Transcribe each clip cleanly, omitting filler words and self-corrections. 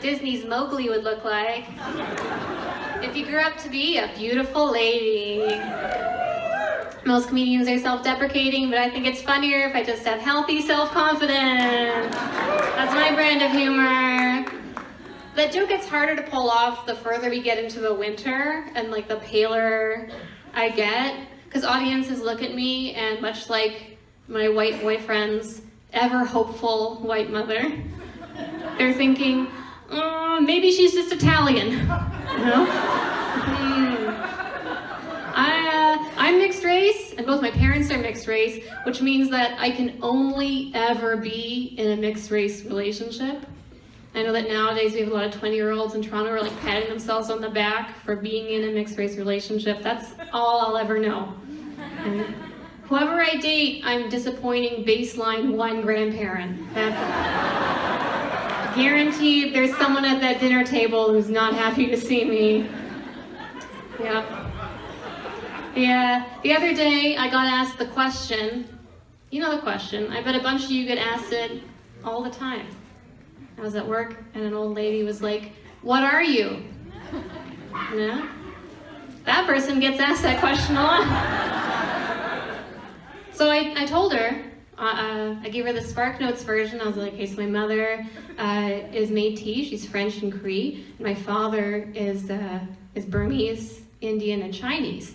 Disney's Mowgli would look like if you grew up to be a beautiful lady. Most comedians are self-deprecating, but I think it's funnier if I just have healthy self-confidence. That's my brand of humor. That joke gets harder to pull off the further we get into the winter and like the paler I get, because audiences look at me and much like my white boyfriend's ever hopeful white mother, they're thinking, maybe she's just Italian, you know? I'm mixed race, and both my parents are mixed race, which means that I can only ever be in a mixed race relationship. I know that nowadays we have a lot of 20-year-olds in Toronto who are like patting themselves on the back for being in a mixed race relationship. That's all I'll ever know. And whoever I date, I'm disappointing baseline one grandparent. That's guaranteed there's someone at that dinner table who's not happy to see me. Yeah. The other day I got asked the question, you know the question, I bet a bunch of you get asked it all the time. I was at work and an old lady was like, "What are you?" Yeah? That person gets asked that question a lot. So I told her, I gave her the Spark Notes version. I was like, "Hey, so my mother is Métis, she's French and Cree. My father is Burmese, Indian, and Chinese."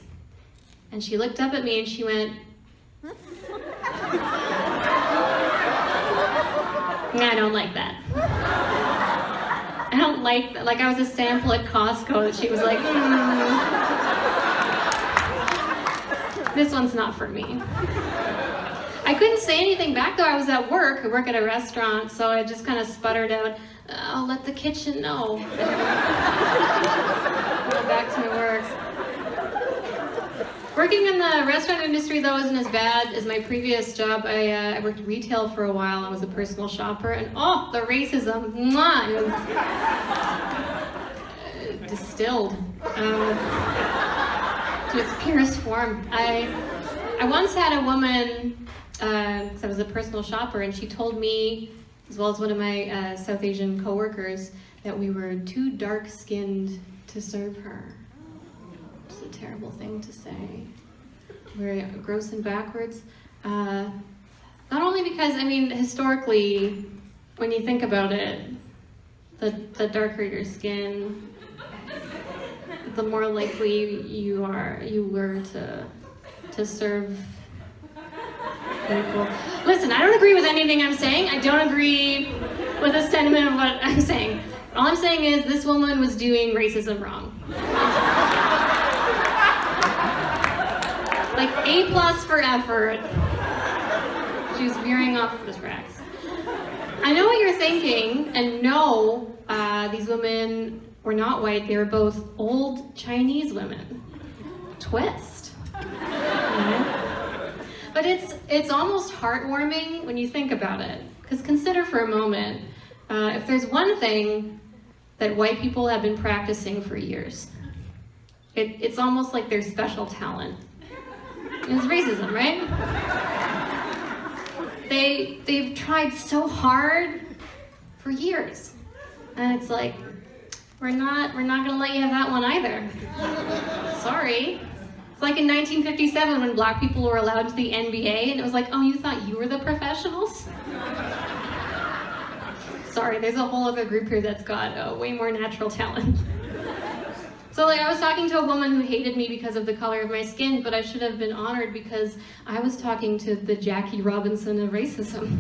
And she looked up at me and she went, "I don't like that. I don't like that." Like I was a sample at Costco that she was like, "This one's not for me." I couldn't say anything back though. I was at work. I work at a restaurant, so I just kind of sputtered out, "I'll let the kitchen know." Go back to my work. Working in the restaurant industry, though, isn't as bad as my previous job. I worked retail for a while. I was a personal shopper, and the racism, it was distilled to its purest form. I once had a woman, because I was a personal shopper, and she told me, as well as one of my South Asian coworkers, that we were too dark-skinned to serve her. It's a terrible thing to say. Very gross and backwards. Not only because, I mean, historically, when you think about it, the darker your skin, the more likely you were to serve people. Listen, I don't agree with anything I'm saying. I don't agree with the sentiment of what I'm saying. All I'm saying is this woman was doing racism wrong. Like A+ for effort. She was veering off the tracks. I know what you're thinking, and no, these women were not white. They were both old Chinese women. Twist. But it's almost heartwarming when you think about it. Because consider for a moment, if there's one thing that white people have been practicing for years, it's almost like their special talent. It's racism, right? They've tried so hard for years, and it's like we're not gonna let you have that one either. Sorry. It's like in 1957 when black people were allowed to the NBA, and it was like, oh, you thought you were the professionals? Sorry, there's a whole other group here that's got way more natural talent. So like I was talking to a woman who hated me because of the color of my skin, but I should have been honored because I was talking to the Jackie Robinson of racism.